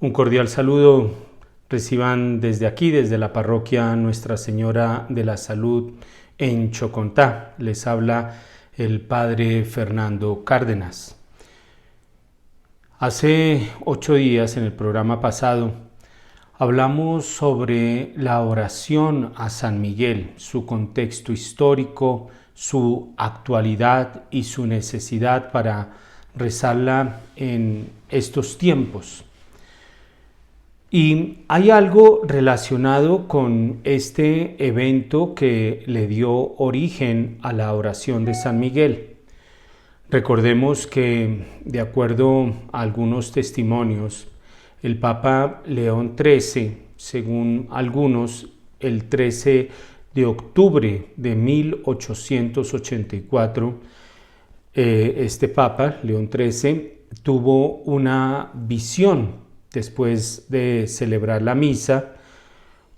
Un cordial saludo reciban desde aquí, desde la parroquia Nuestra Señora de la Salud en Chocontá. Les habla el Padre Fernando Cárdenas. Hace 8 días, en el programa pasado, hablamos sobre la oración a San Miguel, su contexto histórico, su actualidad y su necesidad para rezarla en estos tiempos. Y hay algo relacionado con este evento que le dio origen a la oración de San Miguel. Recordemos que, de acuerdo a algunos testimonios, el Papa León XIII, según algunos, el 13 de octubre de 1884, este Papa, León XIII, tuvo una visión. Después de celebrar la misa,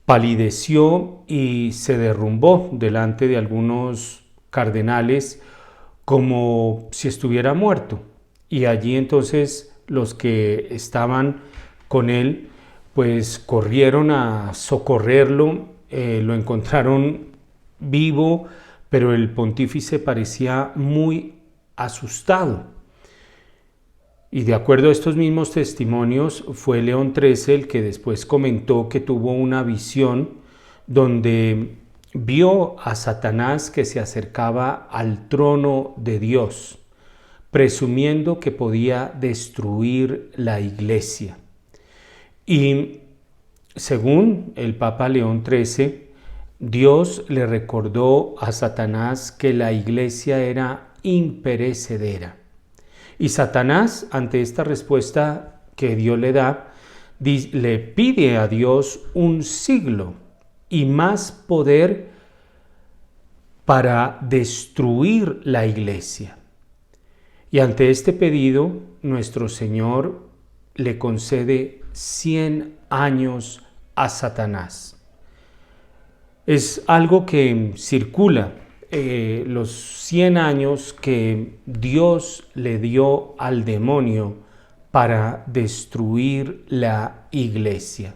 palideció y se derrumbó delante de algunos cardenales como si estuviera muerto. Y allí entonces los que estaban con él pues corrieron a socorrerlo, lo encontraron vivo, pero el pontífice parecía muy asustado. Y de acuerdo a estos mismos testimonios, fue León XIII el que después comentó que tuvo una visión donde vio a Satanás que se acercaba al trono de Dios, presumiendo que podía destruir la iglesia. Y según el Papa León XIII, Dios le recordó a Satanás que la iglesia era imperecedera. Y Satanás, ante esta respuesta que Dios le da, le pide a Dios un siglo y más poder para destruir la iglesia. Y ante este pedido, nuestro Señor le concede 100 años a Satanás. Es algo que circula. Los 100 años que Dios le dio al demonio para destruir la iglesia.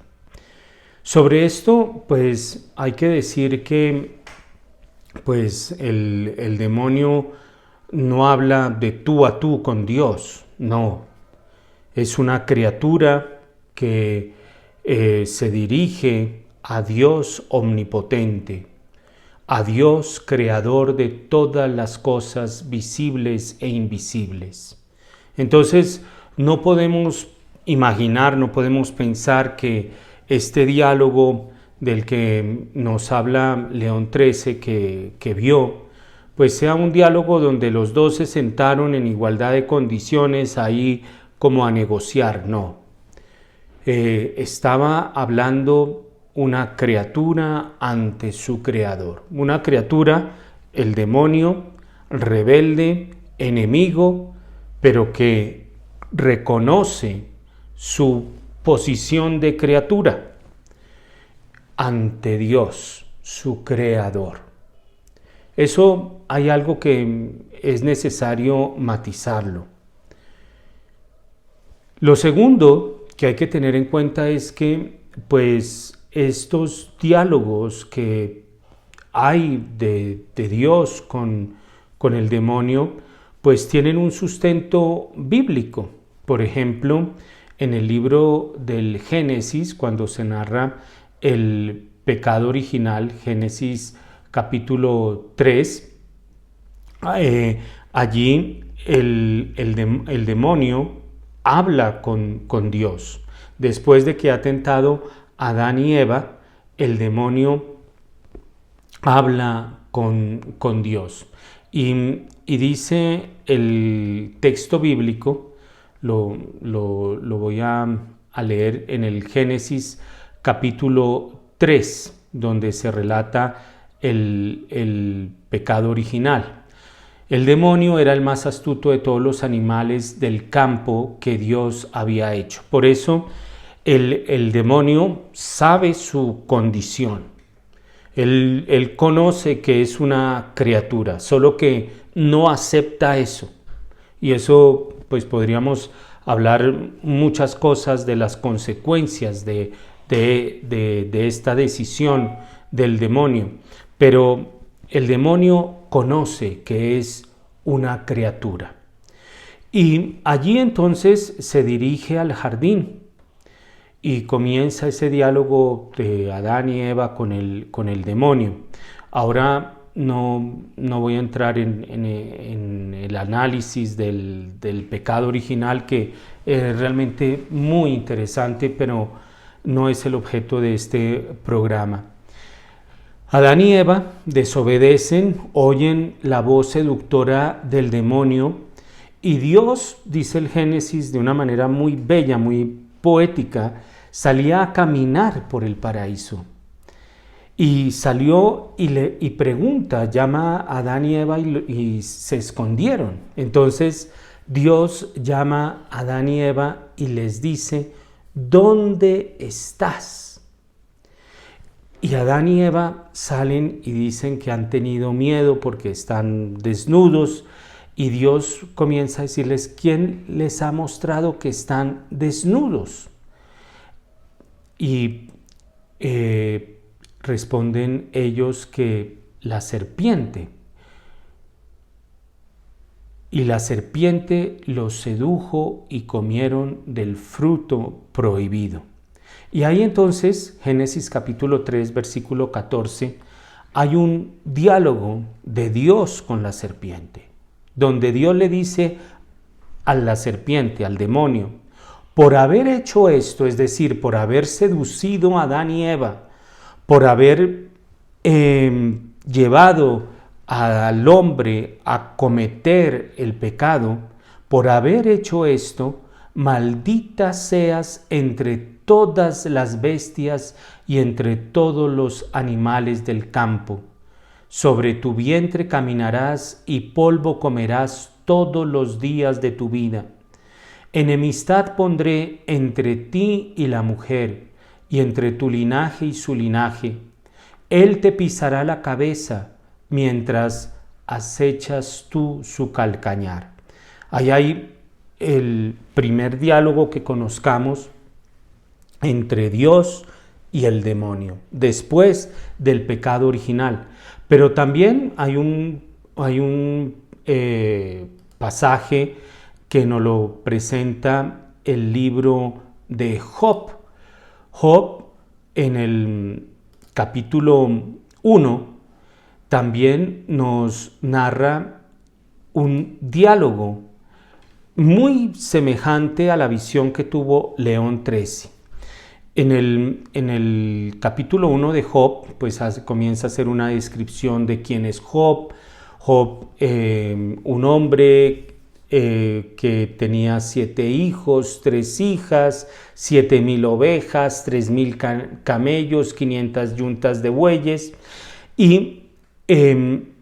Sobre esto, pues hay que decir que pues el demonio no habla de tú a tú con Dios, no. Es una criatura que se dirige a Dios omnipotente, a Dios creador de todas las cosas visibles e invisibles. Entonces no podemos imaginar, no podemos pensar que este diálogo del que nos habla León XIII que vio, pues sea un diálogo donde los dos se sentaron en igualdad de condiciones ahí como a negociar, no. Estaba hablando una criatura ante su creador. Una criatura, el demonio, rebelde, enemigo, pero que reconoce su posición de criatura ante Dios, su creador. Eso hay algo que es necesario matizarlo. Lo segundo que hay que tener en cuenta es que, pues, estos diálogos que hay de Dios con el demonio, pues tienen un sustento bíblico. Por ejemplo, en el libro del Génesis, cuando se narra el pecado original, Génesis capítulo 3, allí el demonio habla con Dios. Después de que ha tentado Adán y Eva, el demonio habla con Dios. Y dice el texto bíblico, lo voy a leer en el Génesis capítulo 3, donde se relata el pecado original. El demonio era el más astuto de todos los animales del campo que Dios había hecho. Por eso, el demonio sabe su condición. Él conoce que es una criatura, solo que no acepta eso. Y eso pues podríamos hablar muchas cosas de las consecuencias de esta decisión del demonio, pero el demonio conoce que es una criatura. Y allí entonces se dirige al jardín y comienza ese diálogo de Adán y Eva con el demonio. Ahora no voy a entrar en el análisis del pecado original, que es realmente muy interesante, pero no es el objeto de este programa. Adán y Eva desobedecen, oyen la voz seductora del demonio, y Dios, dice el Génesis de una manera muy bella, muy poética, salía a caminar por el paraíso. Y salió y pregunta, llama a Adán y Eva y se escondieron. Entonces Dios llama a Adán y Eva y les dice, ¿dónde estás? Y Adán y Eva salen y dicen que han tenido miedo porque están desnudos, y Dios comienza a decirles, ¿quién les ha mostrado que están desnudos? Y responden ellos que la serpiente. Y la serpiente los sedujo y comieron del fruto prohibido. Y ahí entonces, Génesis capítulo 3, versículo 14, hay un diálogo de Dios con la serpiente, donde Dios le dice a la serpiente, al demonio, por haber hecho esto, es decir, por haber seducido a Adán y Eva, por haber llevado al hombre a cometer el pecado, por haber hecho esto, maldita seas entre todas las bestias y entre todos los animales del campo. Sobre tu vientre caminarás y polvo comerás todos los días de tu vida. Enemistad pondré entre ti y la mujer, y entre tu linaje y su linaje. Él te pisará la cabeza, mientras acechas tú su calcañar. Ahí hay el primer diálogo que conozcamos entre Dios y el demonio, después del pecado original. Pero también hay un pasaje que nos lo presenta el libro de Job. Job, en el capítulo 1, también nos narra un diálogo muy semejante a la visión que tuvo León XIII. En el capítulo 1 de Job, pues comienza a hacer una descripción de quién es Job. Job, un hombre que tenía 7 hijos, 3 hijas, 7,000 ovejas, 3,000 camellos, 500 yuntas de bueyes. Y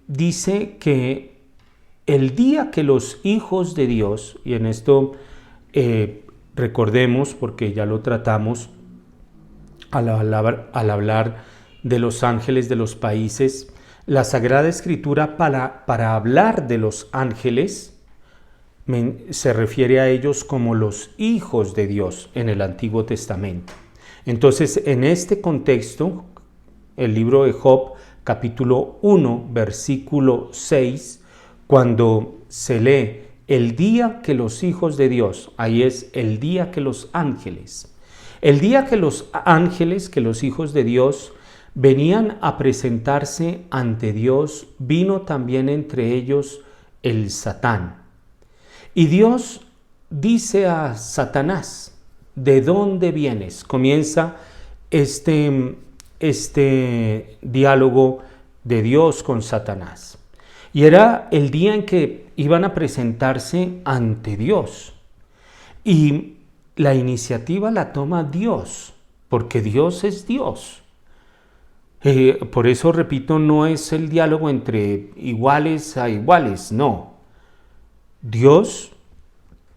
dice que el día que los hijos de Dios, y en esto recordemos, porque ya lo tratamos al hablar de los ángeles de los países, la Sagrada Escritura para hablar de los ángeles se refiere a ellos como los hijos de Dios en el Antiguo Testamento. Entonces, en este contexto, el libro de Job, capítulo 1, versículo 6, cuando se lee el día que los hijos de Dios, ahí es el día que los ángeles, el día que los ángeles, que los hijos de Dios venían a presentarse ante Dios, vino también entre ellos el Satán. Y Dios dice a Satanás, ¿de dónde vienes? Comienza este diálogo de Dios con Satanás. Y era el día en que iban a presentarse ante Dios. Y la iniciativa la toma Dios, porque Dios es Dios. Por eso, repito, no es el diálogo entre iguales a iguales, no. Dios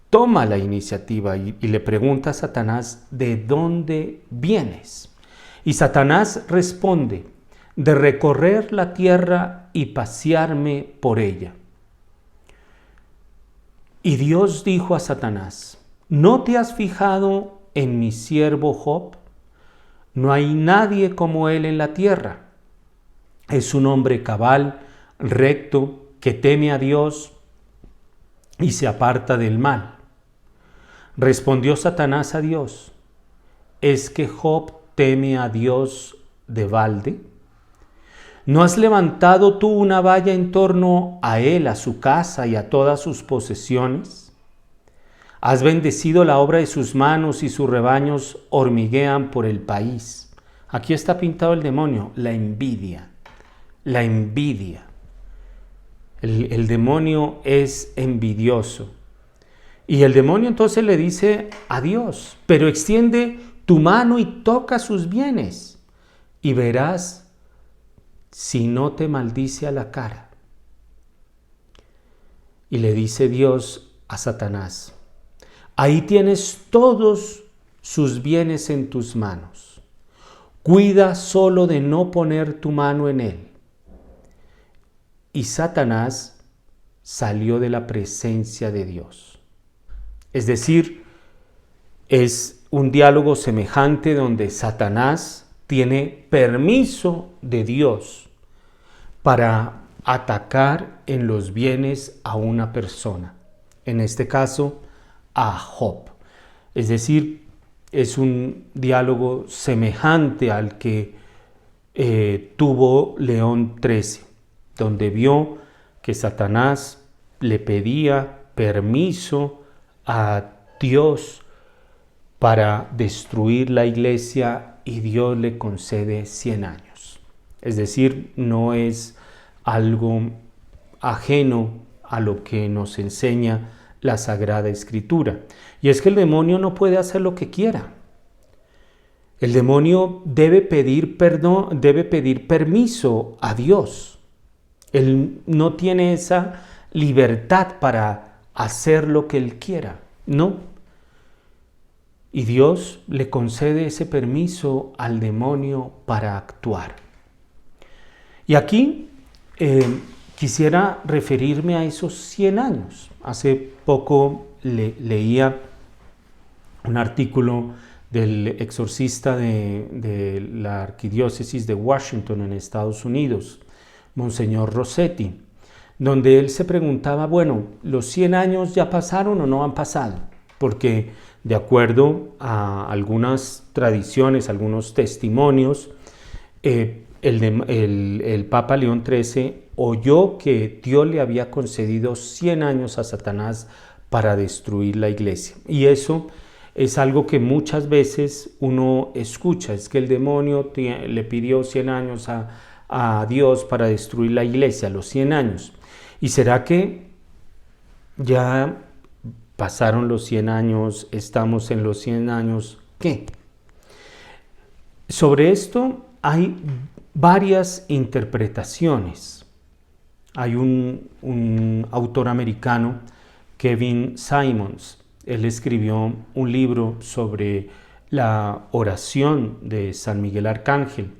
toma la iniciativa y le pregunta a Satanás, ¿de dónde vienes? Y Satanás responde, de recorrer la tierra y pasearme por ella. Y Dios dijo a Satanás, ¿No te has fijado en mi siervo Job? No hay nadie como él en la tierra. Es un hombre cabal, recto, que teme a Dios y se aparta del mal. Respondió Satanás a Dios: ¿es que Job teme a Dios de balde? ¿No has levantado tú una valla en torno a él, a su casa y a todas sus posesiones? Has bendecido la obra de sus manos y sus rebaños hormiguean por el país. Aquí está pintado el demonio, la envidia. La envidia. El demonio es envidioso. Y el demonio entonces le dice a Dios: pero extiende tu mano y toca sus bienes, y verás si no te maldice a la cara. Y le dice Dios a Satanás: ahí tienes todos sus bienes en tus manos. Cuida solo de no poner tu mano en él. Y Satanás salió de la presencia de Dios. Es decir, es un diálogo semejante donde Satanás tiene permiso de Dios para atacar en los bienes a una persona, en este caso a Job. Es decir, es un diálogo semejante al que tuvo León XIII, donde vio que Satanás le pedía permiso a Dios para destruir la iglesia y Dios le concede 100 años. Es decir, no es algo ajeno a lo que nos enseña la Sagrada Escritura. Y es que el demonio no puede hacer lo que quiera. El demonio debe pedir perdón, debe pedir permiso a Dios. Él no tiene esa libertad para hacer lo que él quiera, no. Y Dios le concede ese permiso al demonio para actuar. Y aquí quisiera referirme a esos 100 años. Hace poco leía un artículo del exorcista de la arquidiócesis de Washington en Estados Unidos, Monseñor Rossetti, donde él se preguntaba, bueno, ¿los 100 años ya pasaron o no han pasado? Porque de acuerdo a algunas tradiciones, algunos testimonios, el Papa León XIII oyó que Dios le había concedido 100 años a Satanás para destruir la iglesia. Y eso es algo que muchas veces uno escucha, es que el demonio le pidió 100 años a Dios para destruir la iglesia, los 100 años. ¿Y será que ya pasaron los 100 años, estamos en los 100 años? ¿Qué? Sobre esto hay varias interpretaciones. Hay un autor americano, Kevin Simons. Él escribió un libro sobre la oración de San Miguel Arcángel,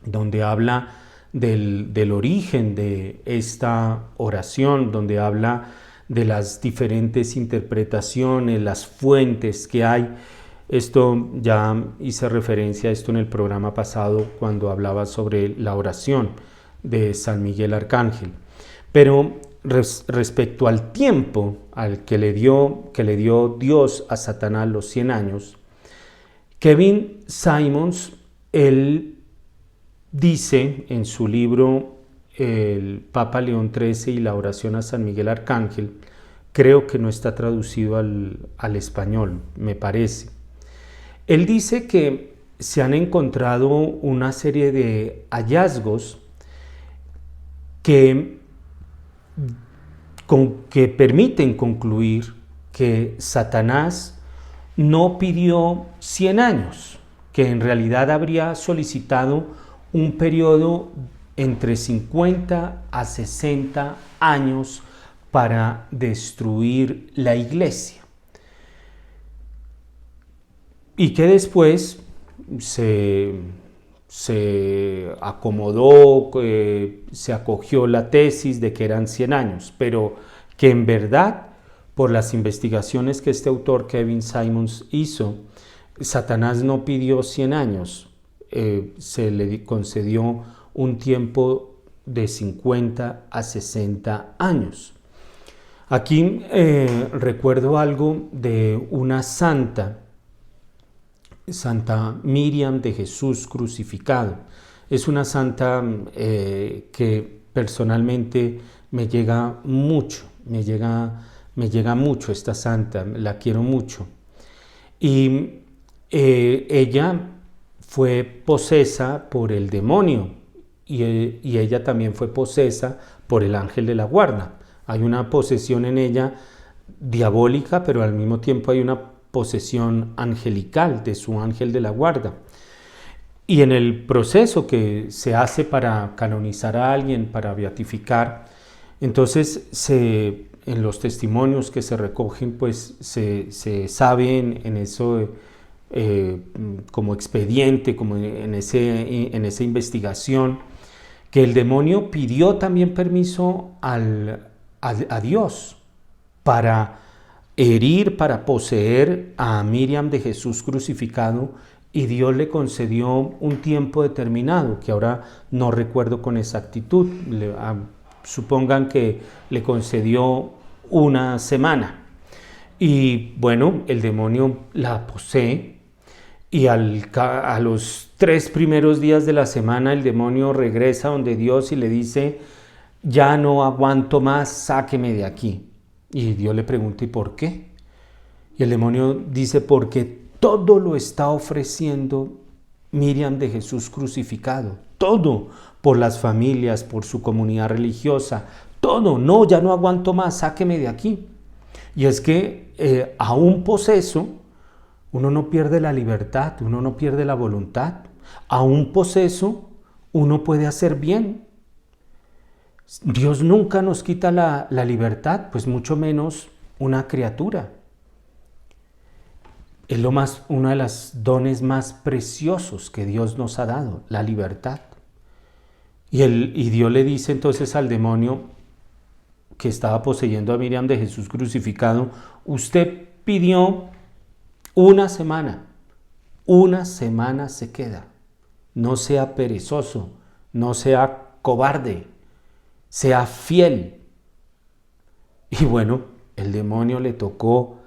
donde habla del origen de esta oración, donde habla de las diferentes interpretaciones, las fuentes que hay. Esto ya hice referencia a esto en el programa pasado cuando hablaba sobre la oración de San Miguel Arcángel. Pero respecto al tiempo al que le dio Dios a Satanás, los 100 años, Kevin Simons, él dice en su libro El Papa León XIII y la oración a San Miguel Arcángel, creo que no está traducido al español, me parece. Él dice que se han encontrado una serie de hallazgos que permiten concluir que Satanás no pidió 100 años, que en realidad habría solicitado un periodo entre 50 a 60 años para destruir la iglesia. Y que después se acomodó, se acogió la tesis de que eran 100 años, pero que en verdad por las investigaciones que este autor, Kevin Simons, hizo, Satanás no pidió 100 años, se le concedió un tiempo de 50 a 60 años. Aquí recuerdo algo de una santa, Santa Miriam de Jesús crucificado. Es una santa que personalmente me llega mucho, me llega mucho esta santa, la quiero mucho. Y ella fue posesa por el demonio y ella también fue posesa por el ángel de la guarda. Hay una posesión en ella diabólica, pero al mismo tiempo hay una posesión angelical de su ángel de la guarda. Y en el proceso que se hace para canonizar a alguien, para beatificar, entonces en los testimonios que se recogen, pues se sabe en eso como expediente, como en esa investigación, que el demonio pidió también permiso a Dios para herir, para poseer a Miriam de Jesús crucificado, y Dios le concedió un tiempo determinado, que ahora no recuerdo con exactitud. Supongan que le concedió una semana. Y bueno, el demonio la posee y a los 3 primeros días de la semana el demonio regresa donde Dios y le dice: ya no aguanto más, sáqueme de aquí. Y Dios le pregunta: ¿y por qué? Y el demonio dice: porque todo lo está ofreciendo Miriam de Jesús crucificado, todo, por las familias, por su comunidad religiosa, todo. No, ya no aguanto más, sáqueme de aquí. Y es que a un poseso uno no pierde la libertad, uno no pierde la voluntad. A un poseso uno puede hacer bien. Dios nunca nos quita la libertad, pues mucho menos una criatura. Es uno de los dones más preciosos que Dios nos ha dado, la libertad. Y Dios le dice entonces al demonio que estaba poseyendo a Miriam de Jesús crucificado: usted pidió una semana se queda. No sea perezoso, no sea cobarde, sea fiel. Y bueno, el demonio le tocó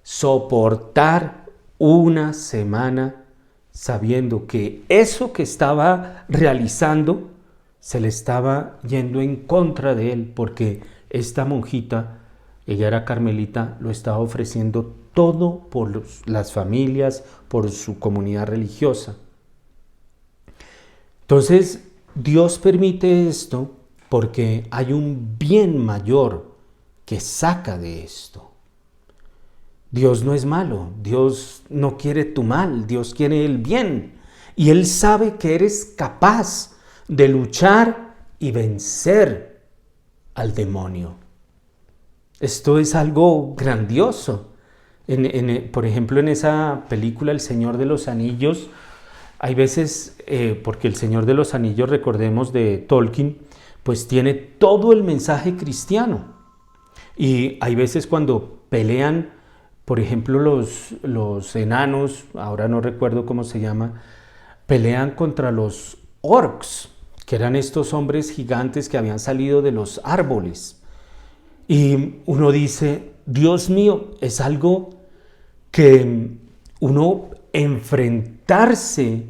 soportar una semana sabiendo que eso que estaba realizando se le estaba yendo en contra de él, porque esta monjita, ella era carmelita, lo estaba ofreciendo todo por las familias, por su comunidad religiosa. Entonces, Dios permite esto porque hay un bien mayor que saca de esto. Dios no es malo, Dios no quiere tu mal, Dios quiere el bien. Y Él sabe que eres capaz de luchar y vencer al demonio. Esto es algo grandioso. Por ejemplo, en esa película El Señor de los Anillos, hay veces, porque El Señor de los Anillos, recordemos, de Tolkien, pues tiene todo el mensaje cristiano. Y hay veces cuando pelean, por ejemplo, los enanos, ahora no recuerdo cómo se llama, pelean contra los orcs, que eran estos hombres gigantes que habían salido de los árboles. Y uno dice: Dios mío, es algo que uno enfrentarse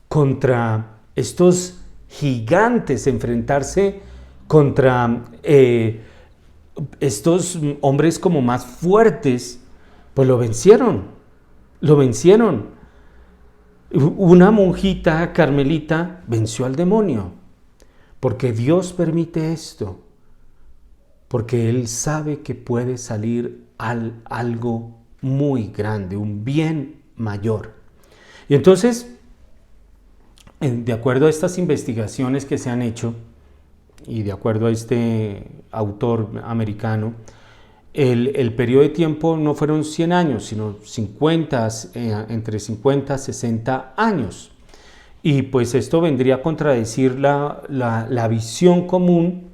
contra estos gigantes, enfrentarse contra estos hombres como más fuertes, pues lo vencieron. Una monjita carmelita venció al demonio, porque Dios permite esto, porque Él sabe que puede salir algo muy grande, un bien mayor. Y entonces, de acuerdo a estas investigaciones que se han hecho, y de acuerdo a este autor americano, el periodo de tiempo no fueron 100 años, sino entre 50 y 60 años. Y pues esto vendría a contradecir la visión común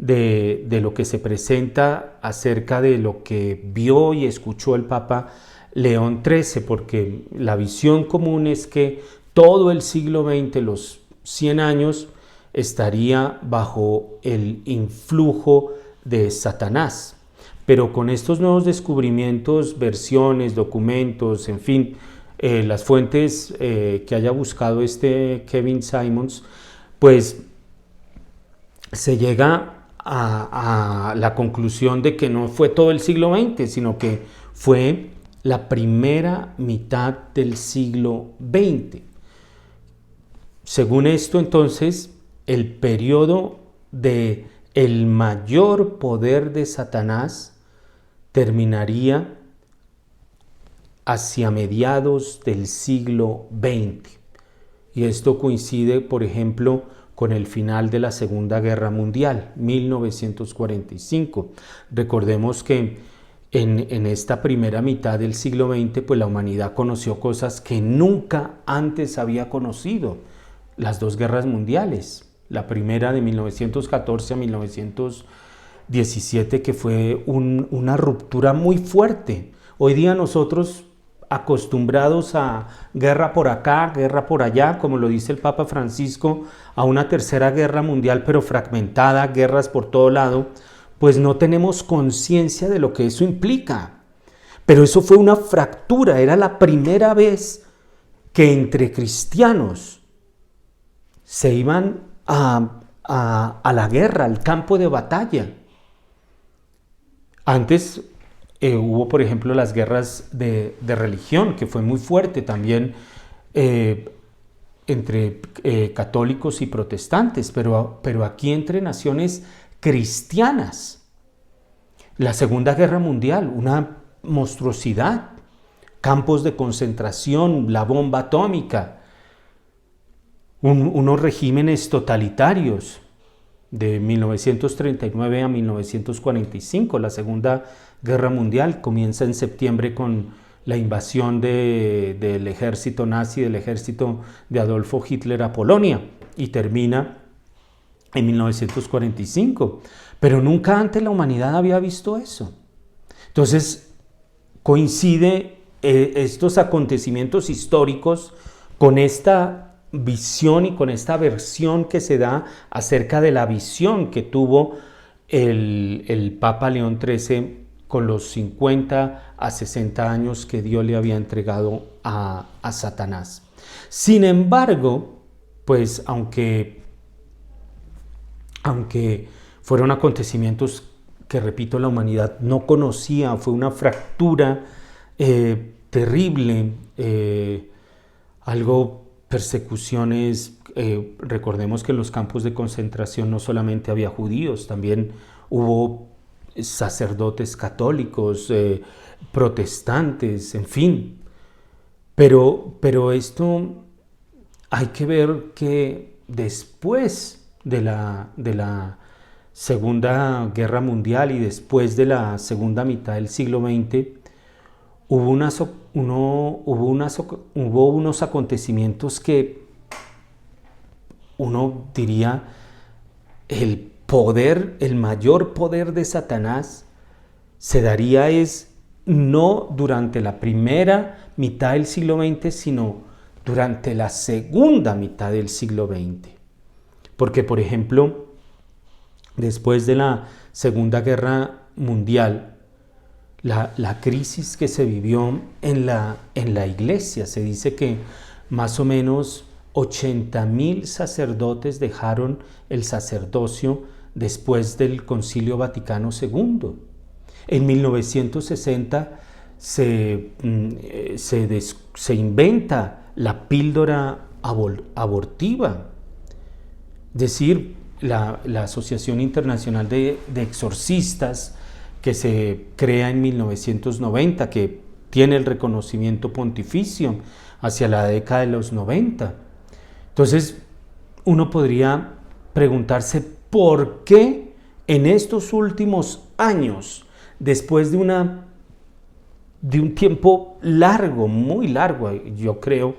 de lo que se presenta acerca de lo que vio y escuchó el Papa León XIII, porque la visión común es que todo el siglo XX, los 100 años, estaría bajo el influjo de Satanás. Pero con estos nuevos descubrimientos, versiones, documentos, en fin, las fuentes que haya buscado Kevin Simons, pues se llega a la conclusión de que no fue todo el siglo XX, sino que fue la primera mitad del siglo XX. Según esto, entonces, el periodo de el mayor poder de Satanás terminaría hacia mediados del siglo XX. Y esto coincide, por ejemplo, con el final de la Segunda Guerra Mundial, 1945. Recordemos que en esta primera mitad del siglo XX, pues la humanidad conoció cosas que nunca antes había conocido. Las dos guerras mundiales, la primera de 1914 a 1917, que fue una ruptura muy fuerte. Hoy día nosotros, acostumbrados a guerra por acá, guerra por allá, como lo dice el Papa Francisco, a una tercera guerra mundial pero fragmentada, guerras por todo lado, pues no tenemos conciencia de lo que eso implica. Pero eso fue una fractura, era la primera vez que entre cristianos se iban a la guerra, al campo de batalla. Antes hubo, por ejemplo, las guerras de religión, que fue muy fuerte también entre católicos y protestantes, pero aquí entre naciones cristianas. La Segunda Guerra Mundial, una monstruosidad, campos de concentración, la bomba atómica, unos regímenes totalitarios de 1939 a 1945. La Segunda Guerra Mundial comienza en septiembre con la invasión del ejército nazi, del ejército de Adolfo Hitler a Polonia, y termina en 1945. Pero nunca antes la humanidad había visto eso. Entonces coincide estos acontecimientos históricos con esta visión y con esta versión que se da acerca de la visión que tuvo el Papa León XIII con los 50 a 60 años que Dios le había entregado a Satanás. Sin embargo, pues aunque fueron acontecimientos que, repito, la humanidad no conocía, fue una fractura terrible, persecuciones. Recordemos que en los campos de concentración no solamente había judíos, también hubo sacerdotes católicos, protestantes, en fin. Pero esto hay que ver que después de la Segunda Guerra Mundial y después de la segunda mitad del siglo XX, hubo unos acontecimientos que uno diría el mayor poder de Satanás se daría no durante la primera mitad del siglo XX, sino durante la segunda mitad del siglo XX. Porque, por ejemplo, después de la Segunda Guerra Mundial, la crisis que se vivió en la iglesia, se dice que más o menos 80,000 sacerdotes dejaron el sacerdocio después del Concilio Vaticano II. En 1960 se inventa la píldora abortiva. Es decir, la Asociación Internacional de Exorcistas, que se crea en 1990, que tiene el reconocimiento pontificio hacia la década de los 90. Entonces, uno podría preguntarse por qué en estos últimos años, después de un tiempo largo, muy largo, yo creo,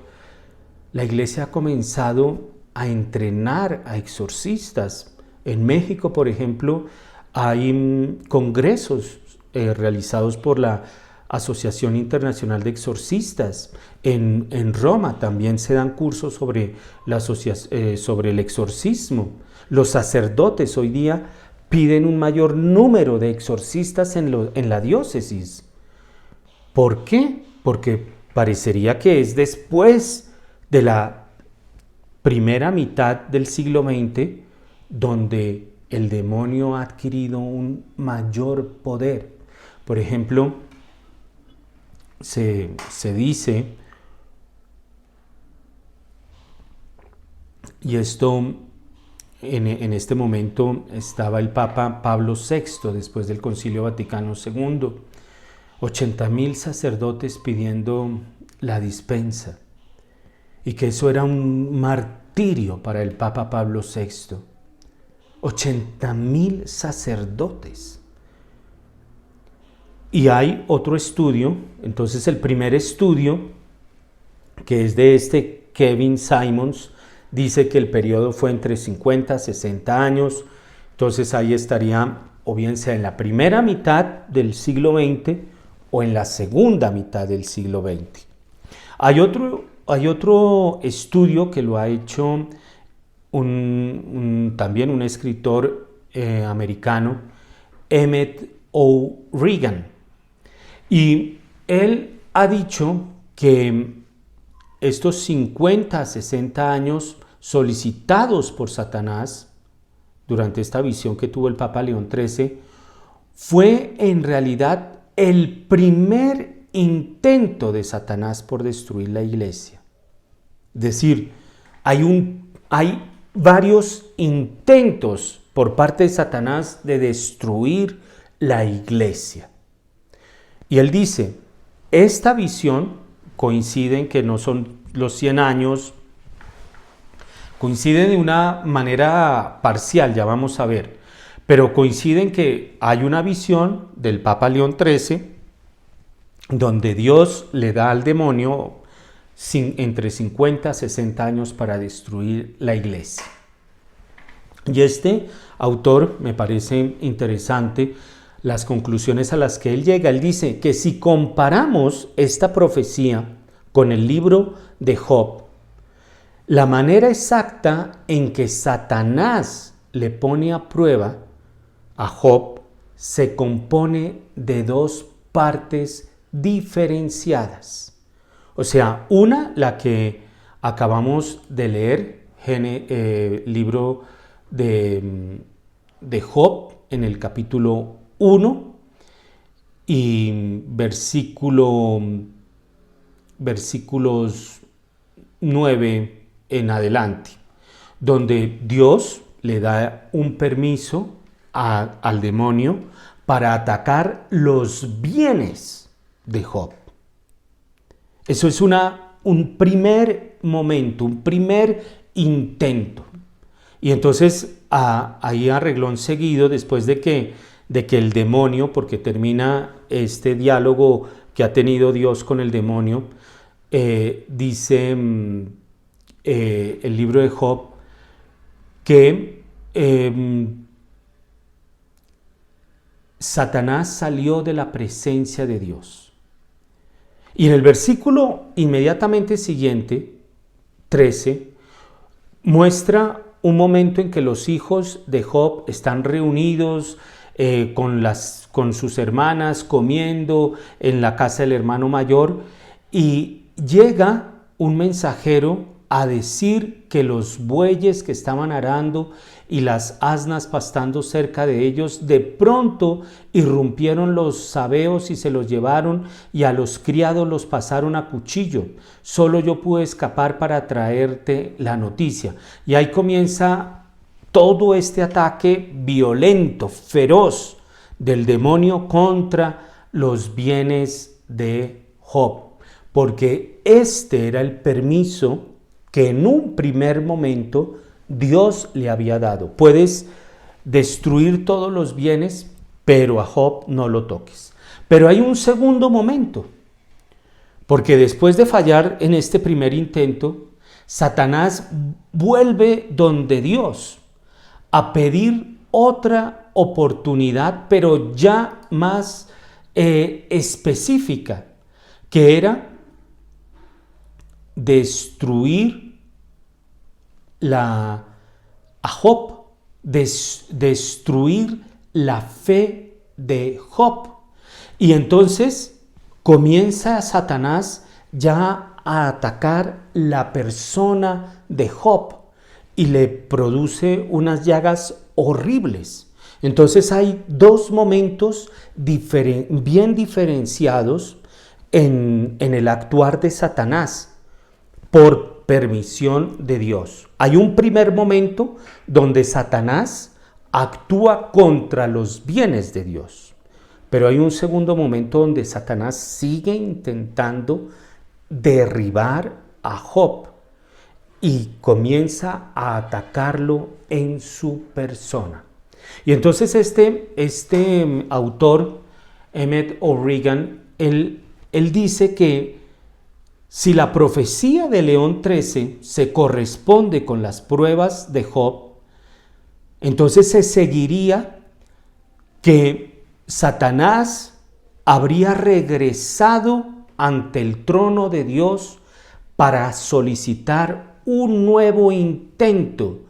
la iglesia ha comenzado a entrenar a exorcistas. En México, por ejemplo, hay congresos realizados por la Asociación Internacional de Exorcistas. En Roma también se dan cursos sobre sobre el exorcismo. Los sacerdotes hoy día piden un mayor número de exorcistas en la diócesis. ¿Por qué? Porque parecería que es después de la primera mitad del siglo XX donde el demonio ha adquirido un mayor poder. Por ejemplo, se dice, y esto en este momento estaba el Papa Pablo VI después del Concilio Vaticano II, 80,000 sacerdotes pidiendo la dispensa, y que eso era un martirio para el Papa Pablo VI. 80,000 sacerdotes. Y hay otro estudio, entonces el primer estudio, que es de este Kevin Simons, dice que el periodo fue entre 50 a 60 años, entonces ahí estaría o bien sea en la primera mitad del siglo XX o en la segunda mitad del siglo XX. Hay otro estudio que lo ha hecho también un escritor americano, Emmett O'Regan, y él ha dicho que estos 50 a 60 años solicitados por Satanás durante esta visión que tuvo el Papa León XIII fue en realidad el primer intento de Satanás por destruir la iglesia. Es decir, hay varios intentos por parte de Satanás de destruir la iglesia. Y él dice, esta visión coincide en que no son los 100 años, coincide de una manera parcial, ya vamos a ver, pero coincide en que hay una visión del Papa León XIII donde Dios le da al demonio entre 50 a 60 años para destruir la iglesia. Y este autor me parece interesante las conclusiones a las que él llega. Él dice que si comparamos esta profecía con el libro de Job, la manera exacta en que Satanás le pone a prueba a Job se compone de dos partes diferenciadas. O sea, una, la que acabamos de leer, libro de Job en el capítulo 1 y versículos 9 en adelante, donde Dios le da un permiso al demonio para atacar los bienes de Job. Eso es un primer momento, un primer intento. Y entonces ahí a reglón seguido, después de que el demonio, porque termina este diálogo que ha tenido Dios con el demonio, dice el libro de Job que Satanás salió de la presencia de Dios. Y en el versículo inmediatamente siguiente, 13, muestra un momento en que los hijos de Job están reunidos con sus hermanas, comiendo en la casa del hermano mayor, y llega un mensajero a decir que los bueyes que estaban arando y las asnas pastando cerca de ellos, de pronto irrumpieron los sabeos y se los llevaron, y a los criados los pasaron a cuchillo. Solo yo pude escapar para traerte la noticia. Y ahí comienza todo este ataque violento, feroz del demonio contra los bienes de Job, porque este era el permiso que en un primer momento Dios le había dado. Puedes destruir todos los bienes, pero a Job no lo toques. Pero hay un segundo momento, porque después de fallar en este primer intento, Satanás vuelve donde Dios a pedir otra oportunidad, pero ya más específica, que era destruir a Job, destruir la fe de Job. Y entonces comienza Satanás ya a atacar la persona de Job y le produce unas llagas horribles. Entonces hay dos momentos bien diferenciados en el actuar de Satanás por permisión de Dios. Hay un primer momento donde Satanás actúa contra los bienes de Dios, pero hay un segundo momento donde Satanás sigue intentando derribar a Job y comienza a atacarlo en su persona. Y entonces este autor, Emmett O'Regan, él dice que si la profecía de León 13 se corresponde con las pruebas de Job, entonces se seguiría que Satanás habría regresado ante el trono de Dios para solicitar un nuevo intento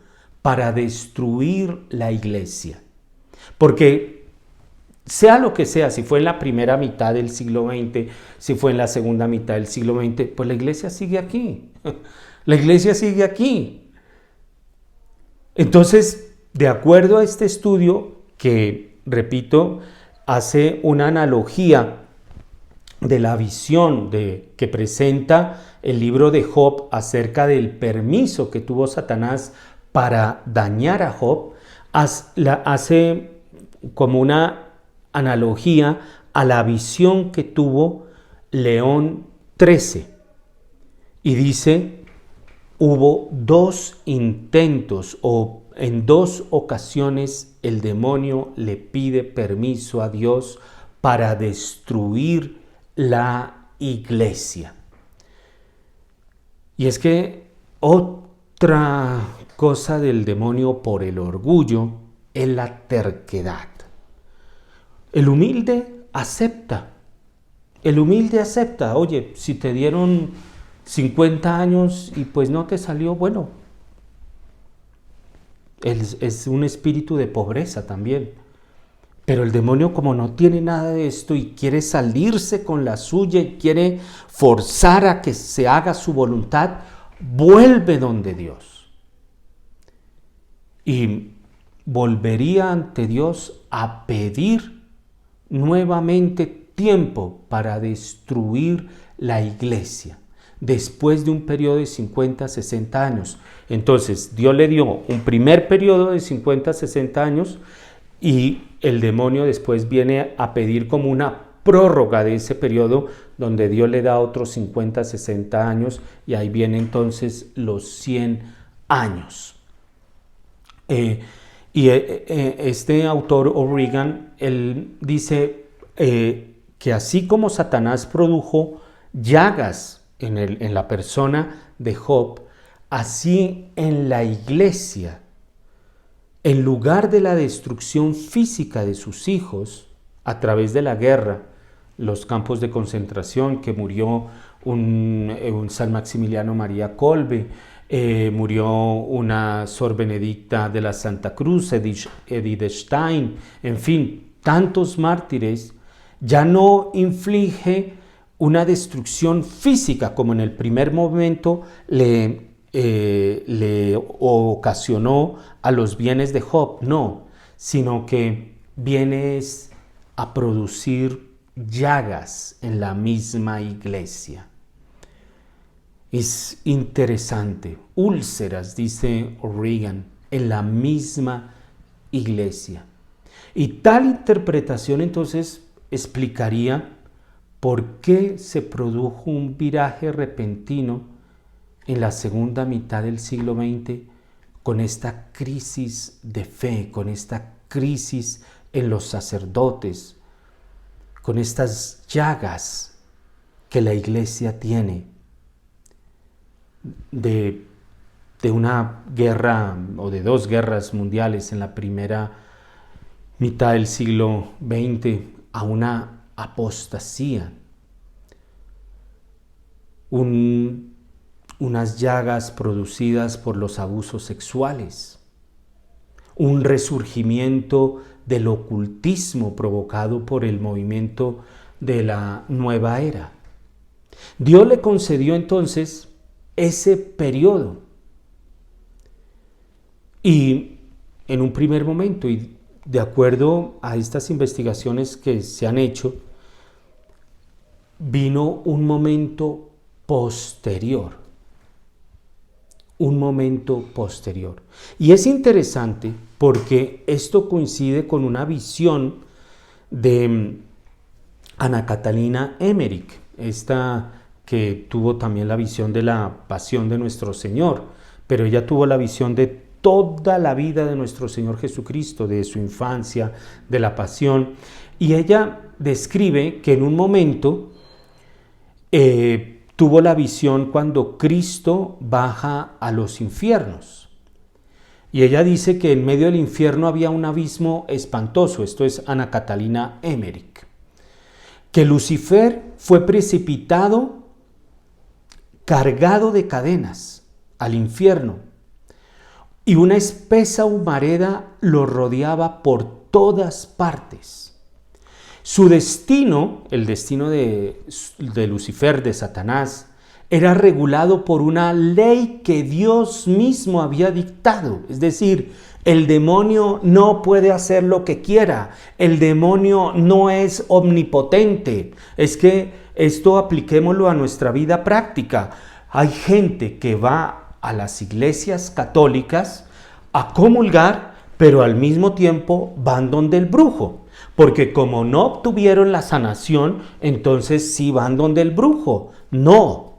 para destruir la iglesia. Porque sea lo que sea, si fue en la primera mitad del siglo XX, si fue en la segunda mitad del siglo XX, pues la iglesia sigue aquí. La iglesia sigue aquí. Entonces, de acuerdo a este estudio, que, repito, hace una analogía de la visión que presenta el libro de Job acerca del permiso que tuvo Satanás para dañar a Job, hace como una analogía a la visión que tuvo León 13. Y dice, hubo dos intentos o en dos ocasiones el demonio le pide permiso a Dios para destruir la iglesia. Y es que otra cosa del demonio por el orgullo es la terquedad. El humilde acepta. El humilde acepta. Oye, si te dieron 50 años y pues no te salió, bueno. Es un espíritu de pobreza también. Pero el demonio, como no tiene nada de esto y quiere salirse con la suya y quiere forzar a que se haga su voluntad, vuelve donde Dios. Y volvería ante Dios a pedir nuevamente tiempo para destruir la iglesia, después de un periodo de 50, 60 años. Entonces, Dios le dio un primer periodo de 50, 60 años y el demonio después viene a pedir como una prórroga de ese periodo donde Dios le da otros 50, 60 años y ahí vienen entonces los 100 años. Este autor O'Regan, él dice que así como Satanás produjo llagas en la persona de Job, así en la iglesia, en lugar de la destrucción física de sus hijos a través de la guerra, los campos de concentración, que murió un San Maximiliano María Kolbe, murió una Sor Benedicta de la Santa Cruz, Edith Stein, en fin, tantos mártires, ya no inflige una destrucción física como en el primer momento le ocasionó a los bienes de Job, no, sino que viene a producir llagas en la misma iglesia. Es interesante, úlceras, dice O'Regan, en la misma iglesia. Y tal interpretación entonces explicaría por qué se produjo un viraje repentino en la segunda mitad del siglo XX con esta crisis de fe, con esta crisis en los sacerdotes, con estas llagas que la iglesia tiene de de una guerra o de dos guerras mundiales en la primera mitad del siglo XX a una apostasía, unas llagas producidas por los abusos sexuales, un resurgimiento del ocultismo provocado por el movimiento de la nueva era. Dios le concedió entonces ese periodo y en un primer momento, y de acuerdo a estas investigaciones que se han hecho, vino un momento posterior. Un momento posterior. Y es interesante porque esto coincide con una visión de Ana Catalina Emmerich, esta que tuvo también la visión de la pasión de nuestro Señor, pero ella tuvo la visión de toda la vida de nuestro Señor Jesucristo, de su infancia, de la pasión, y ella describe que en un momento tuvo la visión cuando Cristo baja a los infiernos. Y ella dice que en medio del infierno había un abismo espantoso. Esto es Ana Catalina Emmerich. Que Lucifer fue precipitado, cargado de cadenas, al infierno. Y una espesa humareda lo rodeaba por todas partes. Su destino, el destino de Lucifer, de Satanás, era regulado por una ley que Dios mismo había dictado. Es decir, el demonio no puede hacer lo que quiera. El demonio no es omnipotente. Es que esto apliquémoslo a nuestra vida práctica. Hay gente que va a las iglesias católicas a comulgar, pero al mismo tiempo van donde el brujo. Porque como no obtuvieron la sanación, entonces sí van donde el brujo. No.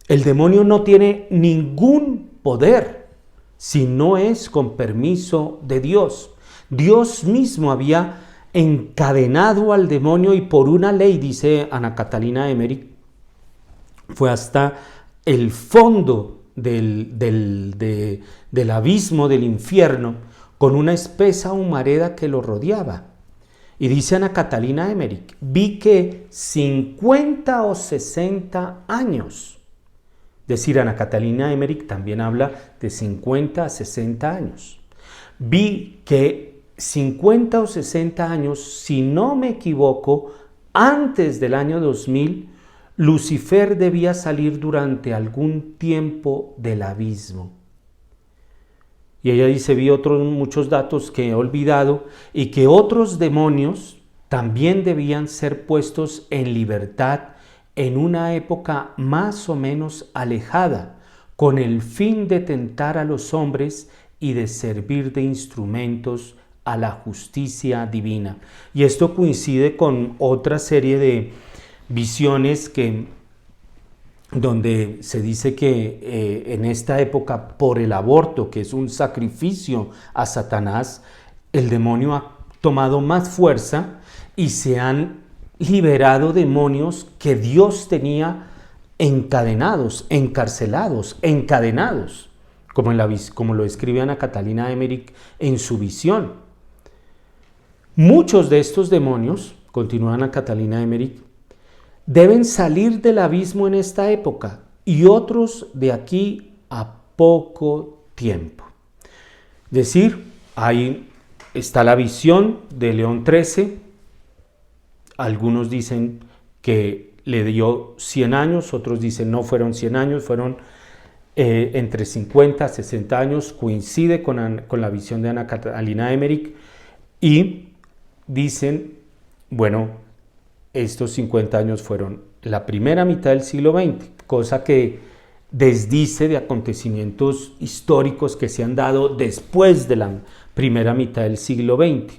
El demonio no tiene ningún poder si no es con permiso de Dios. Dios mismo había encadenado al demonio y por una ley, dice Ana Catalina Emmerich, fue hasta el fondo del abismo del infierno con una espesa humareda que lo rodeaba. Y dice Ana Catalina Emmerich, vi que 50 o 60 años, es decir, Ana Catalina Emmerich también habla de 50 a 60 años. Vi que 50 o 60 años, si no me equivoco, antes del año 2000, Lucifer debía salir durante algún tiempo del abismo. Y ella dice, vi muchos datos que he olvidado y que otros demonios también debían ser puestos en libertad en una época más o menos alejada, con el fin de tentar a los hombres y de servir de instrumentos a la justicia divina. Y esto coincide con otra serie de visiones donde se dice que en esta época, por el aborto, que es un sacrificio a Satanás, el demonio ha tomado más fuerza y se han liberado demonios que Dios tenía encadenados, encarcelados, encadenados, como lo escribe Ana Catalina Emmerich en su visión. Muchos de estos demonios, continúa Ana Catalina Emmerich, deben salir del abismo en esta época y otros de aquí a poco tiempo. Es decir, ahí está la visión de León XIII. Algunos dicen que le dio 100 años, otros dicen no fueron 100 años, fueron entre 50 a 60 años. Coincide con la visión de Ana Catalina Emmerich y dicen, bueno, estos 50 años fueron la primera mitad del siglo XX, cosa que desdice de acontecimientos históricos que se han dado después de la primera mitad del siglo XX.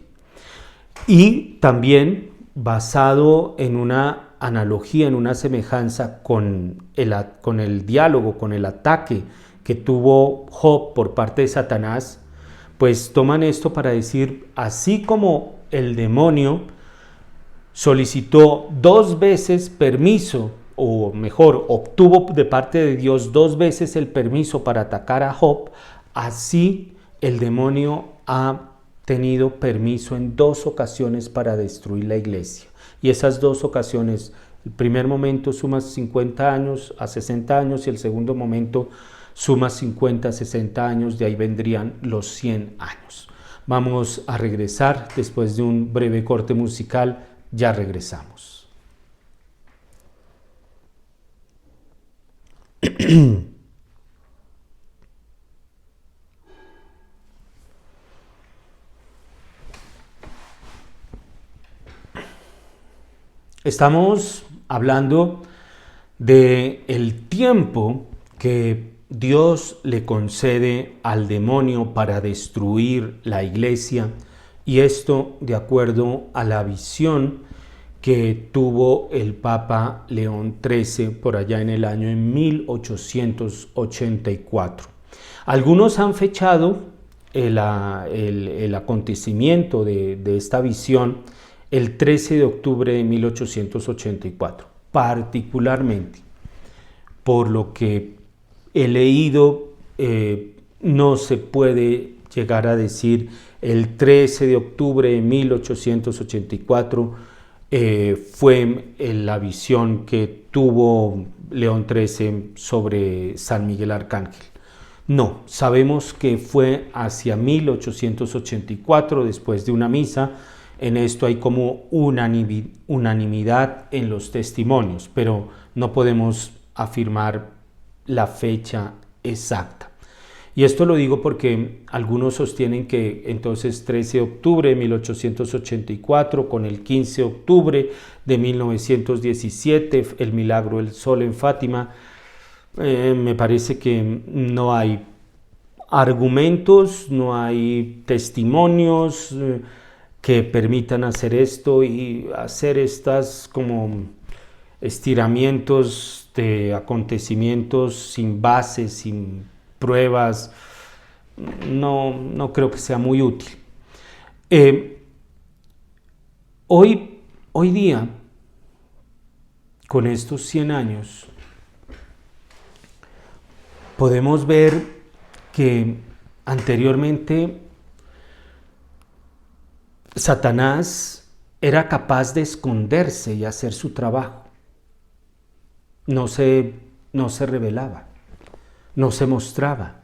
Y también basado en una analogía, en una semejanza con el diálogo, con el ataque que tuvo Job por parte de Satanás, pues toman esto para decir, así como el demonio solicitó 2 veces permiso o mejor, obtuvo de parte de Dios 2 veces el permiso para atacar a Job, así el demonio ha tenido permiso en 2 ocasiones para destruir la iglesia. Y esas 2 ocasiones, el primer momento suma 50 años a 60 años y el segundo momento suma 50 a 60 años, de ahí vendrían los 100 años. Vamos a regresar después de un breve corte musical, ya regresamos. Estamos hablando de el tiempo que Dios le concede al demonio para destruir la iglesia, y esto de acuerdo a la visión que tuvo el Papa León XIII por allá en el año 1884. Algunos han fechado el acontecimiento de esta visión el 13 de octubre de 1884, particularmente por lo que he leído, no se puede llegar a decir el 13 de octubre de 1884 fue la visión que tuvo León XIII sobre San Miguel Arcángel. No, sabemos que fue hacia 1884, después de una misa. En esto hay como unanimidad en los testimonios, pero no podemos afirmar la fecha exacta. Y esto lo digo porque algunos sostienen que entonces 13 de octubre de 1884 con el 15 de octubre de 1917, el milagro del sol en Fátima, me parece que no hay argumentos, no hay testimonios que permitan hacer esto y hacer estas como estiramientos de acontecimientos sin base, sin pruebas. No creo que sea muy útil. Hoy día, con estos 100 años, podemos ver que anteriormente Satanás era capaz de esconderse y hacer su trabajo. No se revelaba, no se mostraba.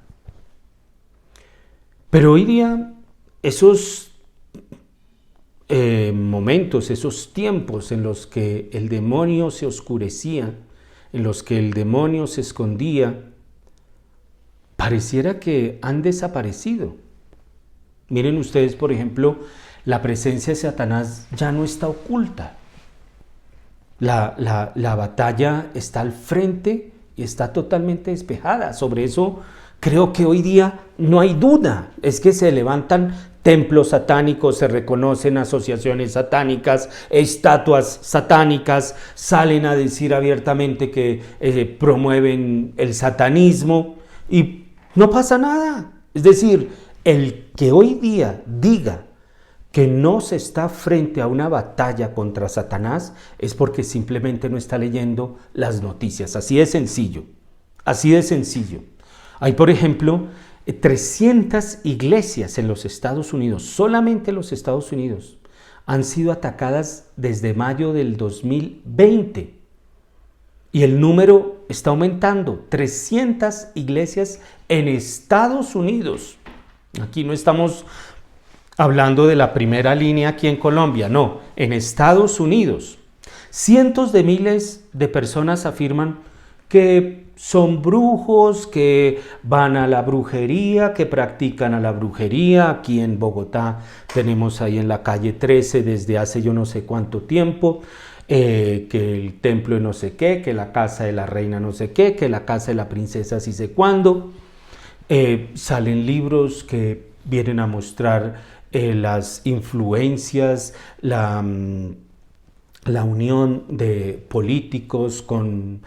Pero hoy día esos momentos, esos tiempos en los que el demonio se oscurecía, en los que el demonio se escondía, pareciera que han desaparecido. Miren ustedes, por ejemplo, la presencia de Satanás ya no está oculta. La batalla está al frente y está totalmente despejada. Sobre eso creo que hoy día no hay duda. Es que se levantan templos satánicos, se reconocen asociaciones satánicas, estatuas satánicas, salen a decir abiertamente que promueven el satanismo y no pasa nada. Es decir, el que hoy día diga que no se está frente a una batalla contra Satanás es porque simplemente no está leyendo las noticias. Así de sencillo, así de sencillo. Hay, por ejemplo, 300 iglesias en los Estados Unidos, solamente en los Estados Unidos, han sido atacadas desde mayo del 2020. Y el número está aumentando, 300 iglesias en Estados Unidos. Aquí no estamos hablando de la primera línea aquí en Colombia, no, en Estados Unidos. Cientos de miles de personas afirman que son brujos, que van a la brujería, que practican a la brujería. Aquí en Bogotá tenemos ahí en la calle 13 desde hace yo no sé cuánto tiempo, que el templo de no sé qué, que la casa de la reina no sé qué, que la casa de la princesa sí sé cuándo. Salen libros que vienen a mostrar las influencias, la unión de políticos con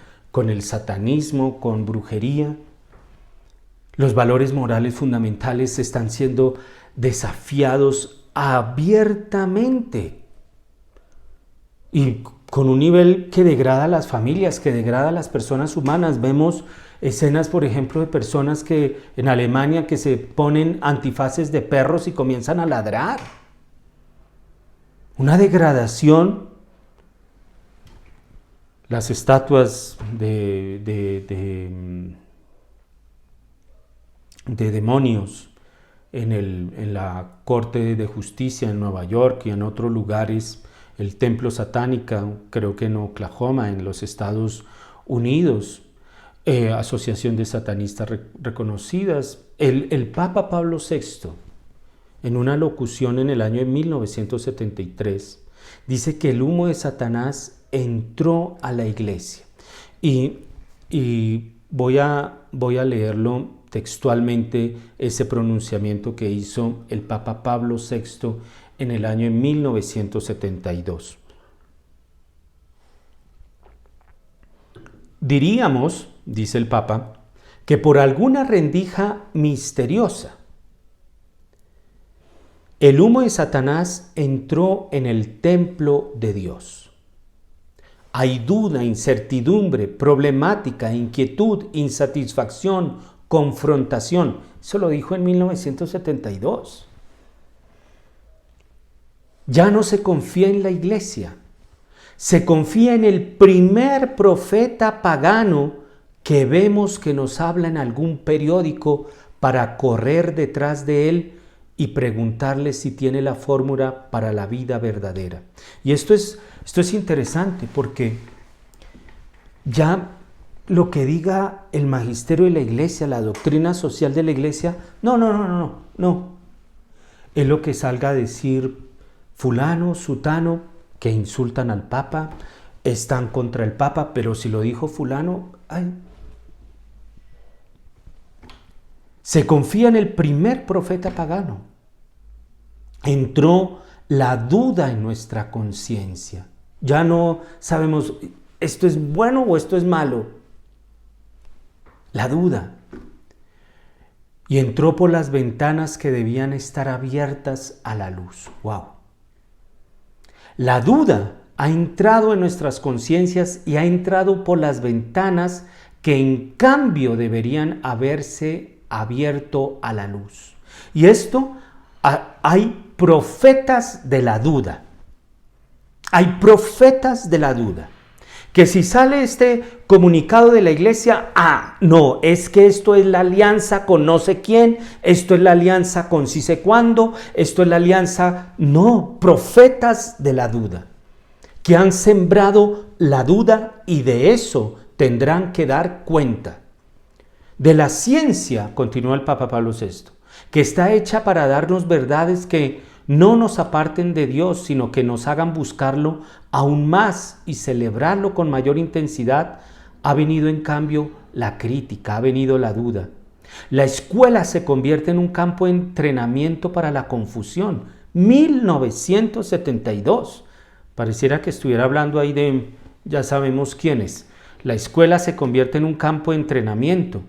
el satanismo, con brujería. Los valores morales fundamentales están siendo desafiados abiertamente. Y con un nivel que degrada a las familias, que degrada a las personas humanas. Vemos escenas, por ejemplo, de personas que en Alemania que se ponen antifaces de perros y comienzan a ladrar. Una degradación. Las estatuas de demonios en la Corte de Justicia en Nueva York y en otros lugares, el templo satánica, creo que en Oklahoma, en los Estados Unidos, asociación de satanistas reconocidas. El Papa Pablo VI, en una locución en el año de 1973, dice que el humo de Satanás entró a la iglesia. Y voy a leerlo textualmente, ese pronunciamiento que hizo el Papa Pablo VI en el año 1972. Diríamos, dice el Papa, que por alguna rendija misteriosa, el humo de Satanás entró en el templo de Dios. Hay duda, incertidumbre, problemática, inquietud, insatisfacción, confrontación. Eso lo dijo en 1972. Ya no se confía en la iglesia. Se confía en el primer profeta pagano que vemos que nos habla en algún periódico para correr detrás de él y preguntarle si tiene la fórmula para la vida verdadera. Y esto es interesante porque ya lo que diga el magisterio de la iglesia, la doctrina social de la iglesia, no. Es lo que salga a decir fulano, sutano, que insultan al Papa, están contra el Papa, pero si lo dijo fulano, se confía en el primer profeta pagano. Entró la duda en nuestra conciencia. Ya no sabemos, ¿esto es bueno o esto es malo? La duda. Y entró por las ventanas que debían estar abiertas a la luz. ¡Wow! La duda ha entrado en nuestras conciencias y ha entrado por las ventanas que en cambio deberían haberse abierto a la luz. Y esto, hay profetas de la duda. Hay profetas de la duda. Que si sale este comunicado de la iglesia, no, es que esto es la alianza con no sé quién, esto es la alianza con sí sé cuándo, esto es la alianza. No, profetas de la duda, que han sembrado la duda y de eso tendrán que dar cuenta. De la ciencia, continúa el Papa Pablo VI, que está hecha para darnos verdades que no nos aparten de Dios, sino que nos hagan buscarlo aún más y celebrarlo con mayor intensidad, ha venido en cambio la crítica, ha venido la duda. La escuela se convierte en un campo de entrenamiento para la confusión. 1972. Pareciera que estuviera hablando ahí de, ya sabemos quiénes. La escuela se convierte en un campo de entrenamiento.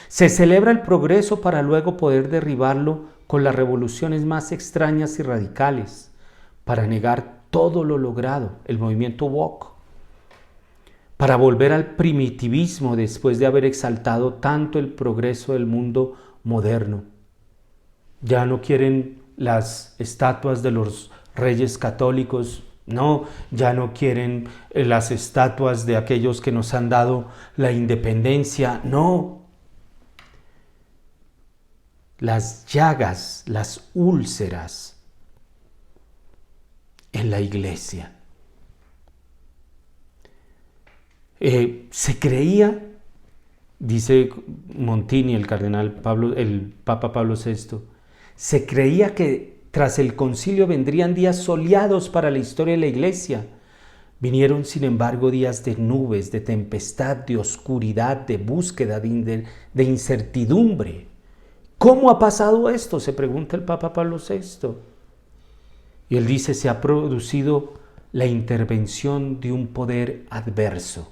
Se celebra el progreso para luego poder derribarlo con las revoluciones más extrañas y radicales, para negar todo lo logrado, el movimiento woke, para volver al primitivismo después de haber exaltado tanto el progreso del mundo moderno. Ya no quieren las estatuas de los reyes católicos, no, ya no quieren las estatuas de aquellos que nos han dado la independencia, no. Las llagas, las úlceras en la iglesia. Se creía, dice Montini, el Papa Pablo VI, se creía que tras el concilio vendrían días soleados para la historia de la iglesia. Vinieron, sin embargo, días de nubes, de tempestad, de oscuridad, de búsqueda, de incertidumbre. ¿Cómo ha pasado esto?, se pregunta el Papa Pablo VI. Y él dice, se ha producido la intervención de un poder adverso.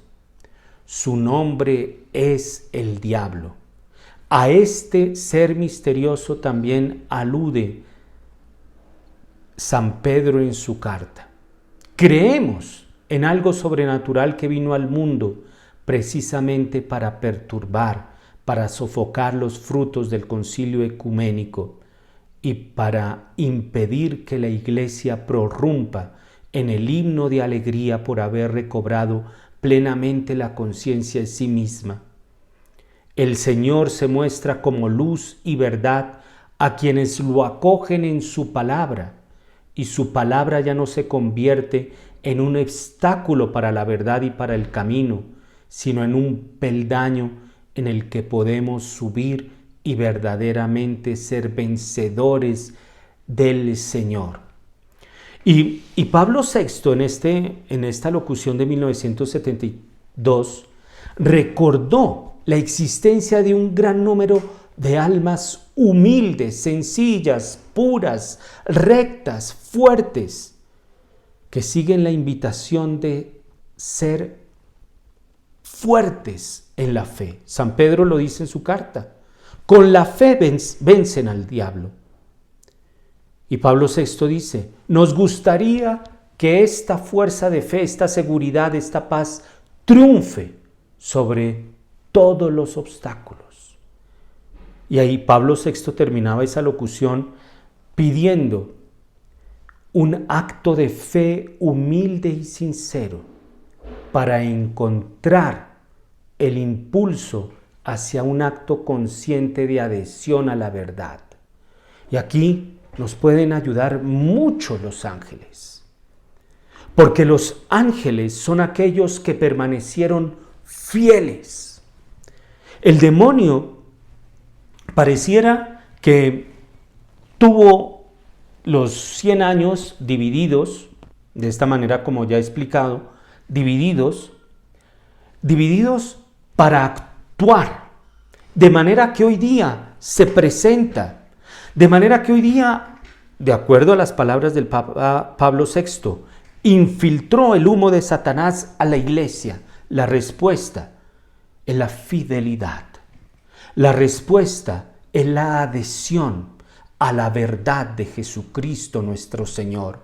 Su nombre es el diablo. A este ser misterioso también alude San Pedro en su carta. Creemos en algo sobrenatural que vino al mundo precisamente para perturbar, para sofocar los frutos del concilio ecuménico y para impedir que la Iglesia prorrumpa en el himno de alegría por haber recobrado plenamente la conciencia de sí misma. El Señor se muestra como luz y verdad a quienes lo acogen en su palabra, y su palabra ya no se convierte en un obstáculo para la verdad y para el camino, sino en un peldaño en el que podemos subir y verdaderamente ser vencedores del Señor. Y Pablo VI en esta locución de 1972 recordó la existencia de un gran número de almas humildes, sencillas, puras, rectas, fuertes, que siguen la invitación de ser fuertes en la fe. San Pedro lo dice en su carta: con la fe vencen al diablo. Y Pablo VI dice: nos gustaría que esta fuerza de fe, esta seguridad, esta paz triunfe sobre todos los obstáculos. Y ahí Pablo VI terminaba esa locución pidiendo un acto de fe humilde y sincero para encontrar el impulso hacia un acto consciente de adhesión a la verdad. Y aquí nos pueden ayudar mucho los ángeles, porque los ángeles son aquellos que permanecieron fieles. El demonio pareciera que tuvo los 100 años divididos, de esta manera como ya he explicado, divididos para actuar, de manera que hoy día se presenta, de manera que hoy día, de acuerdo a las palabras del Papa Pablo VI, infiltró el humo de Satanás a la Iglesia. La respuesta es la fidelidad. La respuesta es la adhesión a la verdad de Jesucristo nuestro Señor.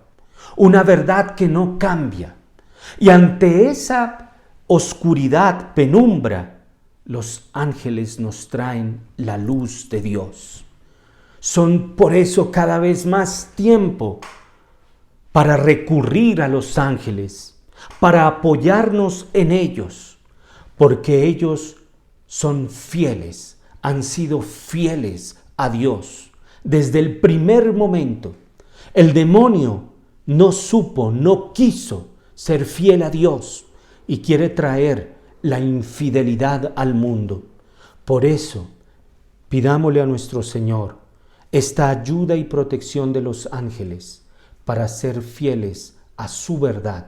Una verdad que no cambia. Y ante esa oscuridad, penumbra, los ángeles nos traen la luz de Dios. Son por eso cada vez más tiempo para recurrir a los ángeles, para apoyarnos en ellos, porque ellos son fieles, han sido fieles a Dios desde el primer momento. El demonio no supo, no quiso ser fiel a Dios y quiere traer la infidelidad al mundo. Por eso, pidámosle a nuestro Señor esta ayuda y protección de los ángeles para ser fieles a su verdad,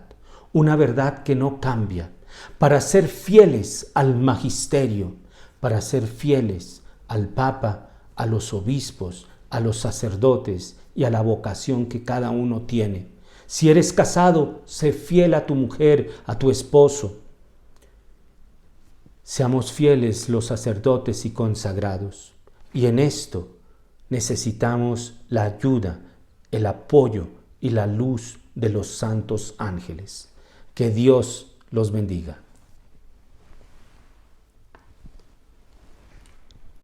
una verdad que no cambia, para ser fieles al magisterio, para ser fieles al Papa, a los obispos, a los sacerdotes y a la vocación que cada uno tiene. Si eres casado, sé fiel a tu mujer, a tu esposo. Seamos fieles los sacerdotes y consagrados. Y en esto necesitamos la ayuda, el apoyo y la luz de los santos ángeles. Que Dios los bendiga.